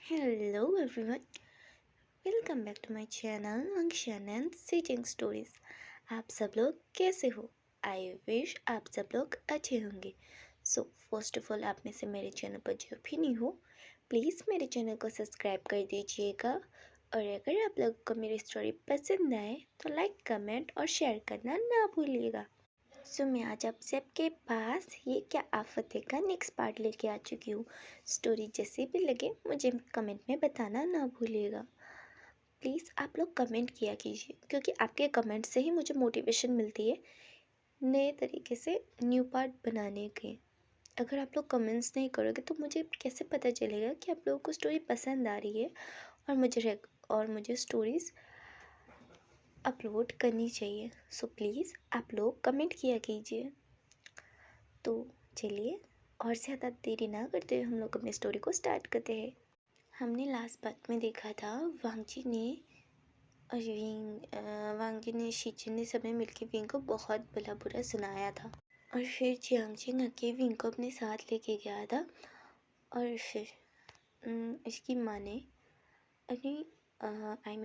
Hello everyone, welcome back to my channel Ankshan and Sitting Stories। आप सब लोग कैसे हो? आई विश आप सब लोग अच्छे होंगे। सो फर्स्ट ऑफ ऑल, आप में से मेरे चैनल पर जो भी नहीं हो, प्लीज़ मेरे चैनल को सब्सक्राइब कर दीजिएगा। और अगर आप लोग को मेरी स्टोरी पसंद आए तो लाइक, कमेंट और शेयर करना ना भूलिएगा। सो मैं आज आप सबके पास ये क्या आफत है का नेक्स्ट पार्ट लेके आ चुकी हूँ। स्टोरी जैसे भी लगे मुझे कमेंट में बताना ना भूलिएगा। प्लीज़ आप लोग कमेंट किया कीजिए, क्योंकि आपके कमेंट से ही मुझे मोटिवेशन मिलती है नए तरीके से न्यू पार्ट बनाने के। अगर आप लोग कमेंट्स नहीं करोगे तो मुझे कैसे पता चलेगा कि आप लोगों को स्टोरी पसंद आ रही है और मुझे स्टोरीज़ अपलोड करनी चाहिए। सो प्लीज़ आप लोग कमेंट किया कीजिए। तो चलिए और ज़्यादा देरी ना करते हुए हम लोग अपनी स्टोरी को स्टार्ट करते हैं। हमने लास्ट पार्ट में देखा था वांगजी ने शीचिन ने सब मिलकर विंग को बहुत भला बुरा सुनाया था। और फिर जियांगजिंग आके विंग को अपने साथ लेके गया था। और फिर इसकी माँ ने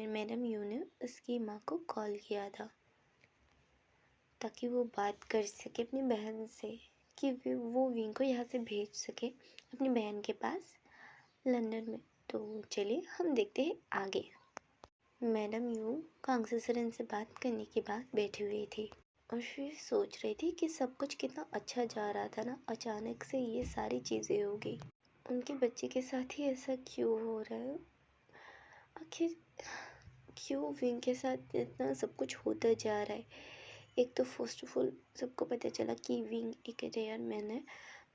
मैडम यू ने उसकी माँ को कॉल किया था ताकि वो बात कर सके अपनी बहन से कि वो विंग को यहाँ से भेज सके अपनी बहन के पास लंदन में। तो चलिए हम देखते हैं आगे। मैडम यू कांगसे सरन से बात करने के बाद बैठी हुई थी और फिर सोच रही थी कि सब कुछ कितना अच्छा जा रहा था ना, अचानक से ये सारी चीज़ें हो गई। उनके बच्चे के साथ ही ऐसा क्यों हो रहा है? आखिर क्यों विंग के साथ इतना सब कुछ होता जा रहा है? एक तो फर्स्ट ऑफ ऑल सबको पता चला कि विंग एक रेयर मैन है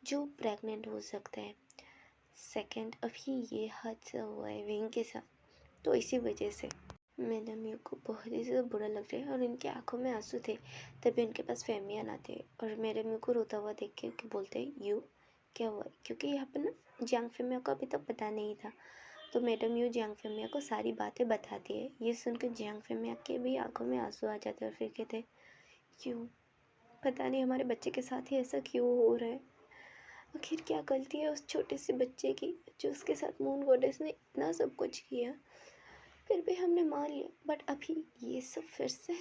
जो प्रेग्नेंट हो सकता है। सेकंड, अभी ये हादसा हुआ है विंग के साथ, तो इसी वजह से मैडम यू को बहुत ही ज़्यादा बुरा लग रहा है और इनकी आंखों में आंसू थे। तभी उनके पास फैमियान आते हैं और मैडम यू को रोता हुआ देख के बोलते हैं, यू क्या हुआ? क्योंकि यहाँ पर ना जियांग फेमिया को अभी तक पता नहीं था। तो मैडम यू जियांग फेमिया को सारी बातें बताती है। ये सुनकर जियांग फेमिया के भी आंखों में आंसू आ जाते हैं और फिर कहते हैं, क्यों? पता नहीं हमारे बच्चे के साथ ही ऐसा क्यों हो रहा है? आखिर क्या गलती है उस छोटे से बच्चे की जो उसके साथ मून गॉडेस ने इतना सब कुछ किया? फिर भी हमने मान लिया, बट अभी ये सब फिर से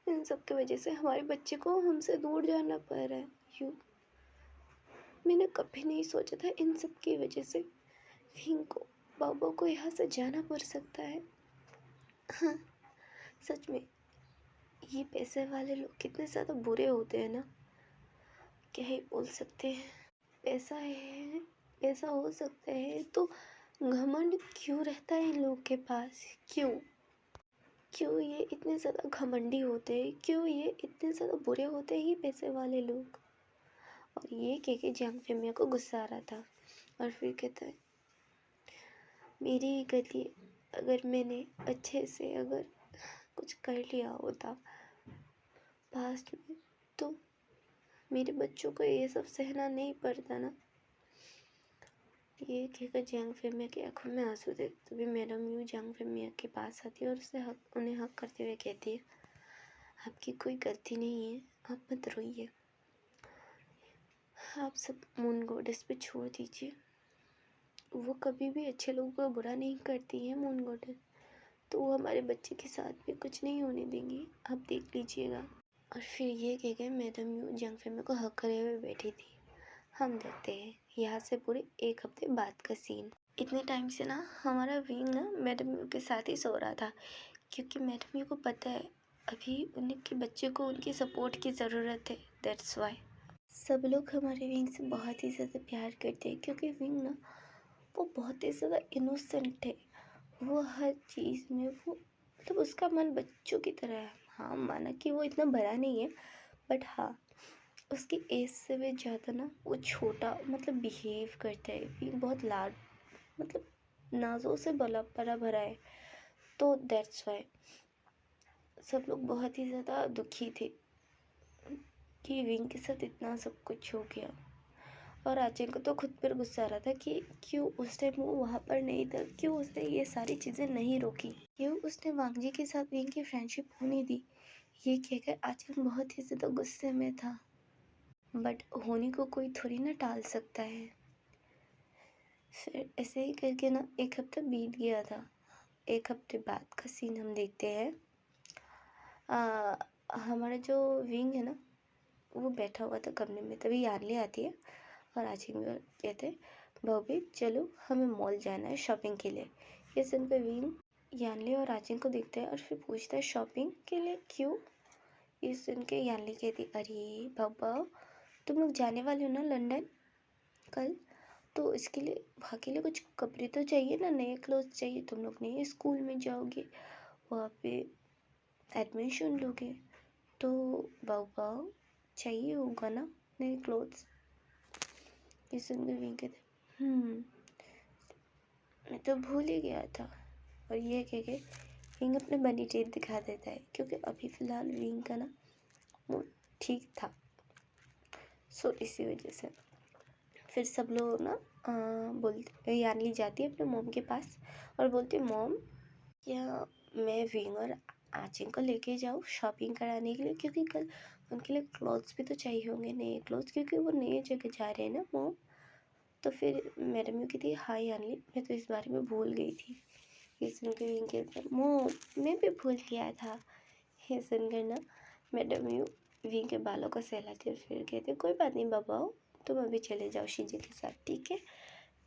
इन सब की वजह से हमारे बच्चे को हमसे दूर जाना पड़ रहा है। यू मैंने कभी नहीं सोचा था इन सब की वजह से विंग को, बाबा को यहाँ से जाना पड़ सकता है। हाँ, सच में ये पैसे वाले लोग कितने ज़्यादा बुरे होते हैं ना, क्या ही बोल सकते हैं। पैसा है, पैसा हो सकता है तो घमंड क्यों रहता है इन लोगों के पास? क्यों क्यों ये इतने ज़्यादा घमंडी होते हैं? क्यों ये इतने ज़्यादा बुरे होते हैं ये पैसे वाले लोग? और ये कह के जियांग फेमिया को गुस्सा आ रहा था और फिर कहता है, मेरी ही गलती है, अगर मैंने अच्छे से अगर कुछ कर लिया होता पास्ट में तो मेरे बच्चों को ये सब सहना नहीं पड़ता ना। ये कहकर जियांग फेमिया की आंखों में आंसू थे। तभी मैडम यू जियांग फेमिया के पास आती है और उन्हें हक करते हुए कहती है, आपकी कोई गलती नहीं है, आप मत रोइए, आप सब मून गॉडेस पे छोड़ दीजिए। वो कभी भी अच्छे लोगों को बुरा नहीं करती है मून गॉडेस, तो वो हमारे बच्चे के साथ भी कुछ नहीं होने देंगी, आप देख लीजिएगा। और फिर ये कह गए मैडम यू जियांग फेमिया को हक करे हुए बैठी थी। हम देखते हैं यहाँ से पूरे एक हफ्ते बाद का सीन। इतने टाइम से ना हमारा विंग ना मैडम यू के साथ ही सो रहा था, क्योंकि मैडम यू को पता है अभी उनके बच्चे को उनकी सपोर्ट की ज़रूरत है। दैट्स वाई सब लोग हमारे विंग से बहुत ही ज़्यादा प्यार करते हैं, क्योंकि विंग ना वो बहुत ही ज़्यादा इनोसेंट है। वो हर चीज़ में वो मतलब उसका मन बच्चों की तरह है। हाँ, माना कि वो इतना बड़ा नहीं है, बट हाँ उसकी एज से भी ज़्यादा ना वो छोटा मतलब बिहेव करता है। विंग बहुत लाड मतलब नाजों से भरा भरा है। तो दैट्स वाई सब लोग बहुत ही ज़्यादा दुखी थे कि विंग के साथ इतना सब कुछ हो गया। और आचिन को तो खुद पर गुस्सा आ रहा था कि क्यों उस टाइम वो वहाँ पर नहीं था, क्यों उसने ये सारी चीज़ें नहीं रोकी, क्यों उसने वांगजी के साथ विंग की फ्रेंडशिप होने दी। ये कहकर आचिन बहुत ही ज़्यादा गुस्से में था, बट होने को कोई थोड़ी ना टाल सकता है। फिर ऐसे ही करके ना एक हफ्ता बीत गया था। एक हफ्ते बाद का सीन हम देखते हैं। हमारा जो विंग है ना, वो बैठा हुआ था कमरे में, तभी यार्ली आती है और आचिंग कहते हैं, भाभी चलो हमें मॉल जाना है शॉपिंग के लिए। ये सुनकर विंग यानली और आचिंग को देखता है और फिर पूछता है शॉपिंग के लिए क्यों। ये सुन के यानली कहती, अरे बाबा तुम लोग जाने वाले हो ना लंदन कल, तो इसके लिए वहाँ के लिए कुछ कपड़े तो चाहिए ना, नए क्लोथ चाहिए। तुम लोग नए स्कूल में जाओगे, वहाँ पे एडमिशन लोगे, तो बाबा चाहिए होगा ना नए क्लोथ्स। ये सुनकर विंग कहते, मैं तो भूल ही गया था। और ये कह के विंग अपने बनी टेप दिखा देता है, क्योंकि अभी फ़िलहाल विंग का ना मूड ठीक था। सो इसी वजह से फिर सब लोग ना बोलते, यानली जाती है अपने मॉम के पास और बोलती, मॉम क्या मैं विंग और आचिंग को लेके जाऊँ शॉपिंग कराने के लिए, क्योंकि कल उनके लिए क्लॉथ्स भी तो चाहिए होंगे, नए क्लॉथ्स, क्योंकि वो नए जगह जा रहे हैं ना मॉम। तो फिर मैडम यू कहती, हाँ यानली मैं तो इस बारे में भूल गई थी। ये सुनकर विंग कहता, मॉम मैं भी भूल गया था। ये सुनकर ना मैडम यू विंग के बालों को सहलाती है, फिर कहते, कोई बात नहीं बाबा, तुम अभी चले जाओ शीजी के साथ, ठीक है।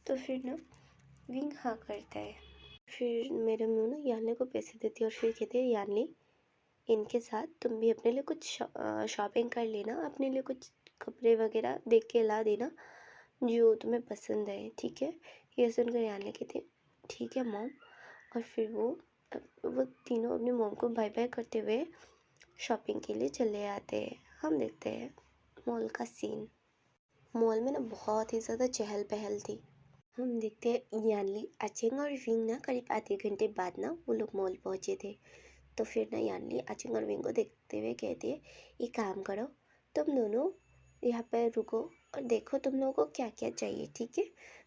तो फिर ना विंग हाँ करता है। फिर मैडम यू ना यानली को पैसे देती है और फिर कहते हैं, यानली इनके साथ तुम भी अपने लिए कुछ शॉपिंग कर लेना, अपने लिए कुछ कपड़े वगैरह देख के ला देना जो तुम्हें पसंद है, ठीक है। ये सुनकर यानली कहते, ठीक है मॉम। और फिर वो तीनों अपनी मॉम को बाय बाय करते हुए शॉपिंग के लिए चले आते हैं। हम देखते हैं मॉल का सीन। मॉल में ना बहुत ही ज़्यादा चहल पहल थी। हम देखते हैं यानली, आचिंग और विंग ना करीब आधे घंटे बाद ना वो लोग मॉल पहुँचे थे। तो फिर ना यानली आचिंग और विंग को देखते हुए कहती है, एक काम करो तुम दोनों यहाँ पर रुको और देखो तुम लोगों को क्या क्या चाहिए, ठीक है।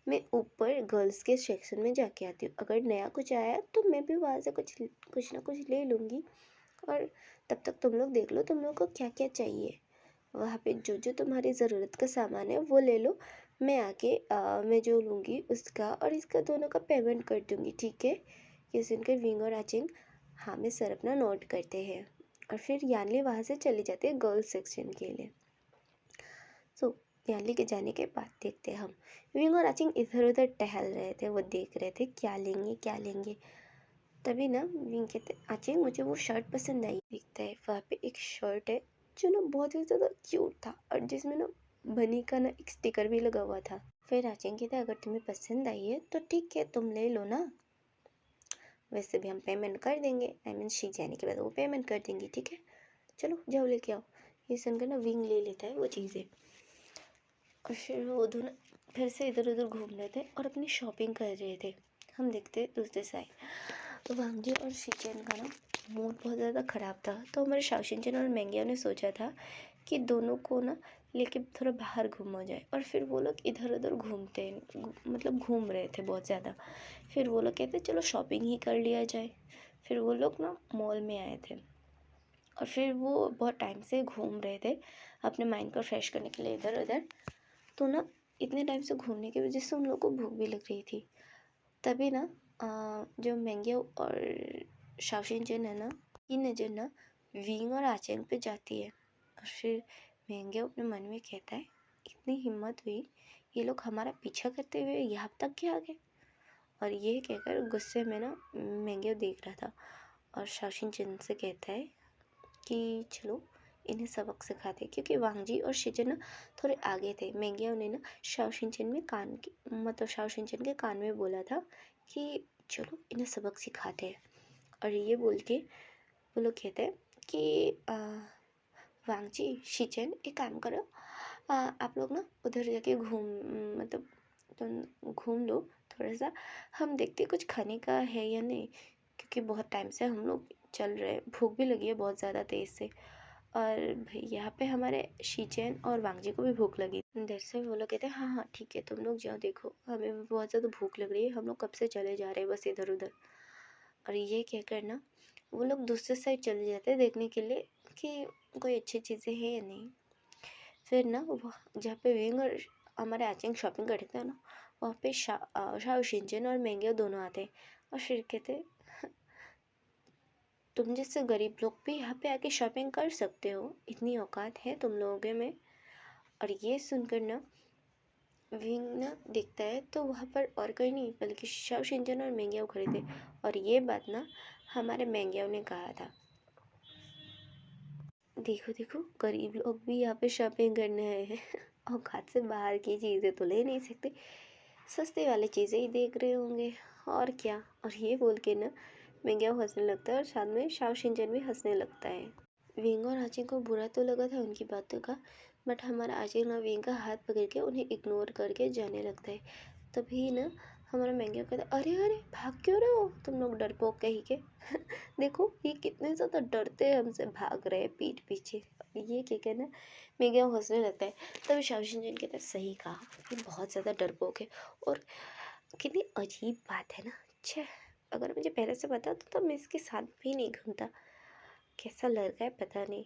मैं ऊपर गर्ल्स के सेक्शन में जाके आती हूँ, अगर नया कुछ आया तो मैं भी वहाँ से कुछ ना कुछ ले लूँगी। और तब तक तुम लोग देख लो तुम लोगों को क्या क्या चाहिए, वहाँ पे जो जो तुम्हारी ज़रूरत का सामान है वो ले लो। मैं आके मैं जो लूँगी उसका और इसका दोनों का पेमेंट कर दूँगी, ठीक है। ये सुनकर विंग और आचिंग हाँ में सर अपना नोट करते हैं और फिर यानली वहाँ से चली जाती है गर्ल्स सेक्शन के लिए। सो यानली के जाने के बाद देखते हैं हम विंग और आचिंग इधर उधर टहल रहे थे, वो देख रहे थे क्या लेंगे क्या लेंगे। तभी ना विंग कहते, आचिंग मुझे वो शर्ट पसंद आई। दिखता है वहाँ पे एक शर्ट है जो ना बहुत ही ज़्यादा क्यूट था और जिसमें ना बनी का ना एक स्टिकर भी लगा हुआ था। फिर आचिंग कहते, अगर तुम्हें पसंद आई है तो ठीक है तुम ले लो ना, वैसे भी हम पेमेंट कर देंगे, आई मीन शी जाने के बाद वो पेमेंट कर देंगी, ठीक है। चलो जाओ लेके आओ। ये सुनकर ना विंग ले लेता है वो चीज़ें और फिर वो दोनों फिर से इधर उधर घूम रहे थे और अपनी शॉपिंग कर रहे थे। हम देखते दूसरे साइड तो वांगजी और शिचेन का ना मूड बहुत ज़्यादा ख़राब था। तो हमारे शाओशिनचेन और मेंगिया ने सोचा था कि दोनों को ना लेके थोड़ा बाहर घूमा जाए और फिर वो लोग इधर उधर मतलब घूम रहे थे बहुत ज़्यादा। फिर वो लोग कहते चलो शॉपिंग ही कर लिया जाए। फिर वो लोग ना मॉल में आए थे और फिर वो बहुत टाइम से घूम रहे थे अपने माइंड को फ्रेश करने के लिए इधर उधर। तो ना इतने टाइम से घूमने की वजह से उन लोगों को भूख भी लग रही थी। तभी ना जो मेंगिया और शाओशिनचेन है ना, ये नज़र ना विंग और आचेंग पे जाती है और फिर मेंगिया अपने मन में कहता है, इतनी हिम्मत हुई ये लोग हमारा पीछा करते हुए यहाँ तक क्या आ गए। और ये कहकर गुस्से में ना मेंगिया देख रहा था और शाओशिनचेन से कहता है कि चलो इन्हें सबक सिखाते, क्योंकि वांगजी और शिजन ना थोड़े आगे थे। मेंगिया ने ना शाओशिनचेन में मतलब शाओशिनचेन के कान में बोला था कि चलो इन्हें सबक सिखाते हैं। और ये बोल के वो लोग कहते हैं कि वांगजी शिचेन एक काम करो, आप लोग ना उधर जाके मतलब तो घूम लो थोड़ा सा, हम देखते कुछ खाने का है या नहीं, क्योंकि बहुत टाइम से हम लोग चल रहे, भूख भी लगी है बहुत ज़्यादा तेज़ से। और भाई यहाँ पे हमारे शीचेन और वांगजी को भी भूख लगी। देर से वो लोग कहते हैं हाँ हाँ ठीक है तुम लोग जाओ, देखो हमें भी बहुत ज़्यादा भूख लग रही है, हम लोग कब से चले जा रहे हैं बस इधर उधर। और ये कहकर ना वो लोग दूसरे साइड चले जाते हैं देखने के लिए कि कोई अच्छी चीज़ें हैं या नहीं। फिर ना जहाँ पे विंग और हमारे आचेंग शॉपिंग करते हैं ना, वहाँ पे शाओ शिनचैन और मैंगियो दोनों आते हैं और फिर कहते तुम जैसे गरीब लोग भी यहाँ पे आके शॉपिंग कर सकते हो, इतनी औकात है तुम लोगों में। और ये सुनकर ना विंग ना दिखता है तो वहाँ पर और कोई नहीं बल्कि शाओ शिनचैन और मैंगियो खड़े थे। और ये बात ना हमारे मैंगियो ने कहा था, देखो देखो गरीब लोग भी यहाँ पे शॉपिंग करने आए हैं औकात से बाहर की चीज़ें तो ले नहीं सकते, सस्ते वाली चीज़ें ही देख रहे होंगे और क्या। और ये बोल के ना मैंगियो हंसने लगता है और साथ में शाओ शिनचैन भी हंसने लगता है। विंग और आचिंग को बुरा तो लगा था उनकी बातों का, बट हमारा आचिंग ना विंग का हाथ पकड़ के उन्हें इग्नोर करके जाने लगता है। तभी ना हमारा मैंगियो कहता है, अरे अरे भाग क्यों रहे हो तुम लोग डरपोक कहीं के देखो ये कितने ज़्यादा डरते हैं हमसे, भाग रहे हैं पीठ पीछे। ये क्या कहना मैंगियो हंसने लगता है। तभी शाओ शिनचैन कहता है, सही कहा, ये बहुत ज़्यादा डरपोक है और कितनी अजीब बात है ना। छः, अगर मुझे पहले से पता तो मैं इसके साथ भी नहीं घूमता। कैसा लड़का है पता नहीं,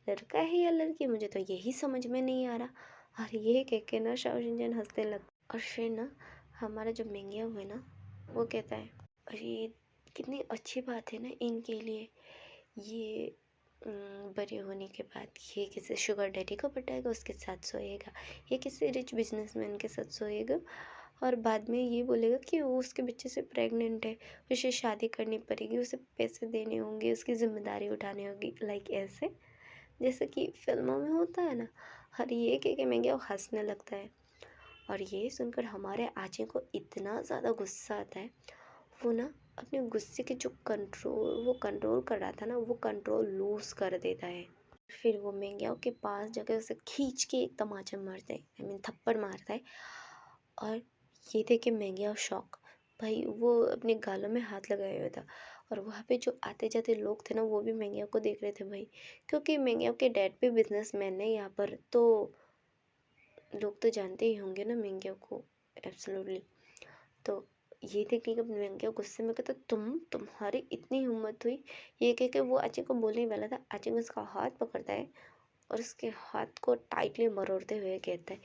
लड़का है या लड़की मुझे तो यही समझ में नहीं आ रहा। और ये कह के ना शाओ शिनचैन हंसने लगा। और फिर ना हमारा जो मैंगियो है ना वो कहता है, अरे कितनी अच्छी बात है ना इनके लिए, ये बड़े होने के बाद ये किसी शुगर डैडी को पटाएगा, उसके साथ सोएगा, ये किसी रिच बिजनेसमैन के साथ सोएगा और बाद में ये बोलेगा कि वो उसके बच्चे से प्रेग्नेंट है, उसे शादी करनी पड़ेगी, उसे पैसे देने होंगे, उसकी जिम्मेदारी उठानी होगी, लाइक ऐसे जैसे कि फिल्मों में होता है ना। और ये कह के मैं क्या हंसने लगता है। और ये सुनकर हमारे आचे को इतना ज़्यादा गुस्सा आता है, वो ना अपने गुस्से के जो कंट्रोल कर रहा था ना वो कंट्रोल लूज कर देता है। फिर वो मैंगियाओ के पास जाकर उसे खींच के एक तमाचा मारता है, आई मीन थप्पड़ मारता है। और ये देख के मैंगियाओ शॉक, भाई वो अपने गालों में हाथ लगाए हुआ था। और वहाँ पे जो आते जाते लोग थे ना वो भी मैंगियाओ को देख रहे थे भाई, क्योंकि मैंगियाओ के डैड भी बिजनेसमैन है यहाँ पर, तो लोग तो जानते ही होंगे ना मैंगियाओ को। एब्सोल्युटली। तो ये देख के मैंगियाओ गुस्से में कहता, तुम्हारी इतनी हिम्मत हुई, ये कह के वो आचिंग को बोलने ही वाला था, आचिंग उसका हाथ पकड़ता है और उसके हाथ को टाइटली मरोड़ते हुए कहता है,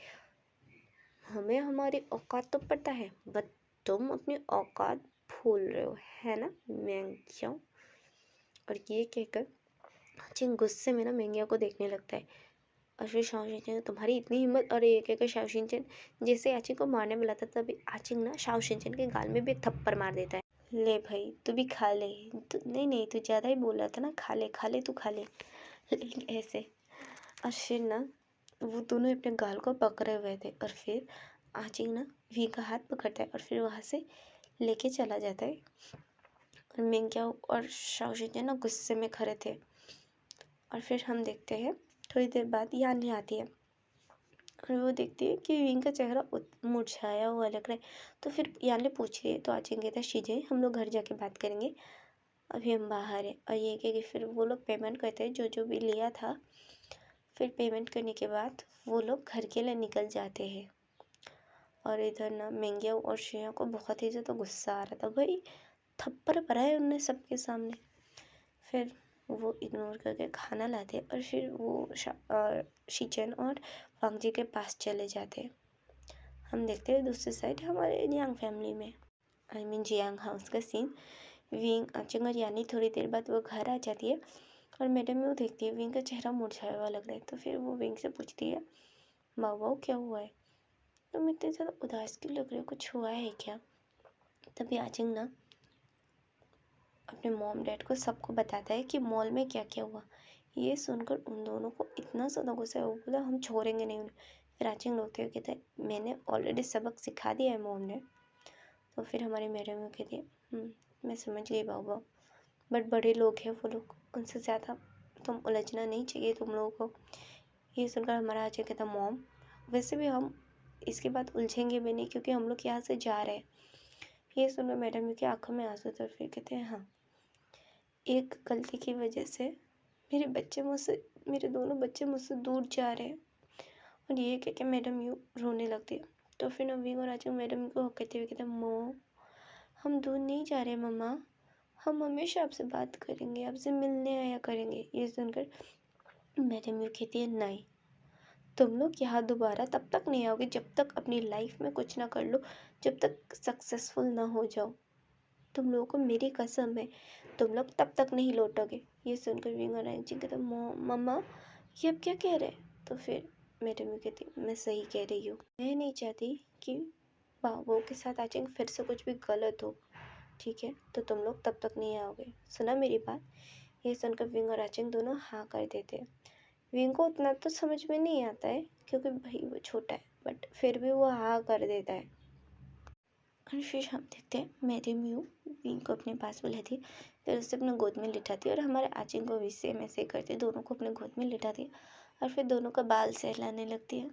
हमें हमारी औकात तो पता है बट तुम अपनी औकात भूल रहे हो है ना मैंगियाओ। और ये कहकर आचिंग गुस्से में ना मैंगियाओ को देखने लगता है। और फिर शाओ शिनचैन, तुम्हारी इतनी हिम्मत, और ये कहकर शाओ शिनचैन जैसे आचिंग को मारने वाला था तभी आचिंग ना शाओ शिनचैन के गाल में भी एक थप्पड़ मार देता है। ले भाई तू भी खा ले, नहीं नहीं तू ज़्यादा ही बोल रहा था ना, खा ले तू खा ले ऐसे। और फिर ना वो दोनों अपने गाल को पकड़े हुए थे और फिर आचिंग ना वी का हाथ पकड़ता है और फिर वहाँ से लेके चला जाता है। और मैंगियाओ और शाओ शिनचैन ना गुस्से में खड़े थे। और फिर हम देखते हैं थोड़ी देर बाद यान आती है और वो देखती है कि विंग का चेहरा मुरझाया हुआ लग रहा है। तो फिर यान पूछ रही है तो आचिंग कहता है, शीजे हम लोग घर जाके बात करेंगे, अभी हम बाहर हैं। और ये कि फिर वो लोग पेमेंट करते हैं जो जो भी लिया था। फिर पेमेंट करने के बाद वो लोग घर के लिए निकल जाते हैं। और इधर ना मैंगियाओ और श्रेया को बहुत ही ज़्यादा गुस्सा आ रहा था, भाई थप्पड़ पड़ा है उनने सबके सामने। फिर वो इग्नोर करके खाना लाते और फिर वो शीचेन और वांग जी के पास चले जाते। हम देखते हैं दूसरी साइड हमारे जियांग फैमिली में, आई मीन जियांग हाउस का सीन। विंग आचिंग और यानी थोड़ी देर बाद वो घर आ जाती है और मैडम वो देखती है विंग का चेहरा मुरझाया हुआ लग रहा है। तो फिर वो विंग से पूछती है, माँ क्या हुआ है, तुम इतने ज़्यादा उदास क्यों लग रहे हो, कुछ हुआ है क्या। तभी आचिंग ना अपने मॉम डैड को सबको बताता है कि मॉल में क्या क्या हुआ। ये सुनकर उन दोनों को इतना ज़्यादा गुस्सा है, वो बोला हम छोड़ेंगे नहीं उन्हें। फिर आचिंग रोते हुए कहता है, मैंने ऑलरेडी सबक सिखा दिया है मॉम ने। तो फिर हमारी मैडम कहती है, मैं समझ गई बाबा, बट बड़े लोग हैं वो लोग, उनसे ज़्यादा तुम उलझना नहीं चाहिए तुम लोगों को। ये सुनकर हमारा आचिंग कहता, मॉम वैसे भी हम इसके बाद उलझेंगे भी नहीं क्योंकि हम लोग यहाँ से जा रहे हैं। ये सुनकर मैडम की आंखों में आंसू थे। फिर कहते हैं, हाँ एक गलती की वजह से मेरे दोनों बच्चे मुझसे दूर जा रहे हैं। और ये कह के मैडम यूँ रोने लगती है। तो फिर नवीन और आचू मैडम को कहते हुए कहते, मो हम दूर नहीं जा रहे मम्मा, हम हमेशा आपसे बात करेंगे, आपसे मिलने आया करेंगे। ये सुनकर मैडम यूँ कहती है, नहीं तुम लोग यहाँ दोबारा तब तक नहीं आओगे जब तक अपनी लाइफ में कुछ ना कर लो, जब तक सक्सेसफुल ना हो जाओ। तुम लोगों को मेरी कसम है, तुम लोग तब तक नहीं लौटोगे। ये सुनकर विंग और आंची कहते, मम्मा ये अब क्या कह रहे हैं? तो फिर मेरे मुँह कहती, मैं सही कह रही हूँ। मैं नहीं चाहती कि बाबू के साथ आचेंग फिर से कुछ भी गलत हो, ठीक है? तो तुम लोग तब तक नहीं आओगे। सुना मेरी बात? ये सुनकर विंग और आचेंग दोनों हाँ कर देते हैं। विंग को उतना तो समझ में नहीं आता है क्योंकि भाई वो छोटा है, बट फिर भी वो हाँ कर देता है। और फिर हम देखते हैं मेरी म्यू विंग को अपने पास बुलाती है, फिर उसे अपने गोद में लिटाती है और हमारे आचिंग को भी सेम ऐसे ही करती है, दोनों को अपने गोद में लिटाती है और फिर दोनों का बाल सहलाने लगती है।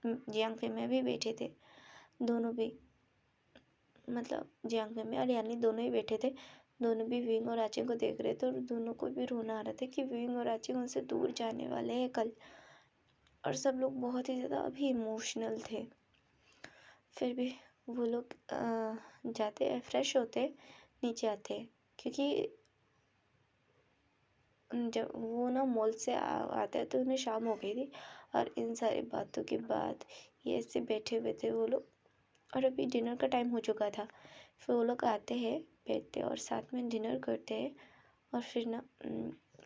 जियांग में भी बैठे थे, दोनों भी मतलब जियांग में और यानी दोनों ही बैठे थे। दोनों भी विंग और आचिंग को देख रहे थे और दोनों को भी रोना आ रहा था कि विंग और आचिंग उनसे दूर जाने वाले हैं कल। और सब लोग बहुत ही ज़्यादा अभी इमोशनल थे। फिर भी वो लोग जाते हैं, फ्रेश होते, नीचे आते हैं क्योंकि जब वो ना मॉल से आते हैं तो उन्हें शाम हो गई थी। और इन सारी बातों के बाद ये ऐसे बैठे हुए थे वो लोग, और अभी डिनर का टाइम हो चुका था। फिर वो लोग आते हैं, बैठते हैं और साथ में डिनर करते हैं। और फिर ना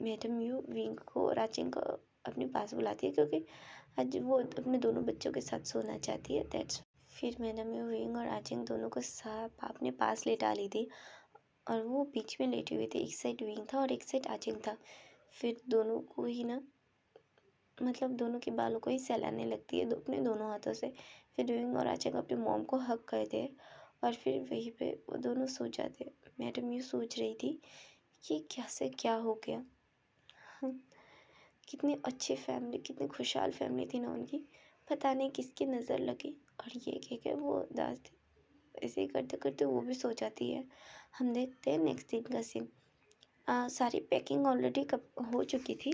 मैडम यू विंग को और आचिंग को अपने पास बुलाती है क्योंकि आज वो अपने दोनों बच्चों के साथ सोना चाहती है, दैट्स। फिर मैडम यू विंग और आचिंग दोनों को साथ अपने पास लेटा ली थी और वो बीच में लेटी हुई थी। एक साइड विंग था और एक साइड आचिंग था। फिर दोनों को ही ना मतलब दोनों के बालों को ही सहलाने लगती है अपने दोनों हाथों से। फिर विंग और आचिंग अपने मॉम को हक करते हैं और फिर वहीं पे वो दोनों सो जाते। मैडम यू सोच रही थी कि क्या से क्या हो गया। कितनी अच्छी फैमिली, कितनी खुशहाल फैमिली थी ना उनकी, पता नहीं किसकी नज़र लगी और ये कह के वो उदास थी। ऐसे ही करते करते वो भी सो जाती है। हम देखते हैं नेक्स्ट दिन का सीन। सारी पैकिंग ऑलरेडी कब हो चुकी थी,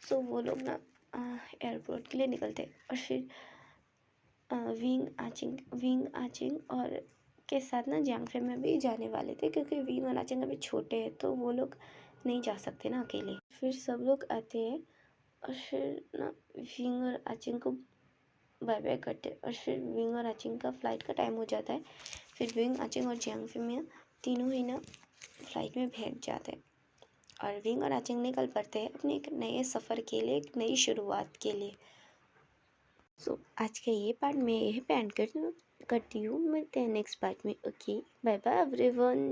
सो वो लोग ना एयरपोर्ट के लिए निकलते और फिर विंग आचिंग और के साथ ना जियांगफे में भी जाने वाले थे क्योंकि विंग और आचिंग अभी छोटे हैं तो वो लोग नहीं जा सकते ना अकेले। फिर सब लोग आते हैं और फिर ना विंग और आचिंग को बाय बाय करते और फिर विंग और आचिंग का फ़्लाइट का टाइम हो जाता है। फिर विंग आचिंग और जियांगफे में तीनों ही ना फ्लाइट में बैठ जाते हैं और विंग और आचिंग निकल पड़ते हैं अपने एक नए सफ़र के लिए, एक नई शुरुआत के लिए। सो आज का ये पार्ट मैं यही पे एंड करती हूँ। मिलते हैं नेक्स्ट पार्ट में। Okay, bye bye everyone.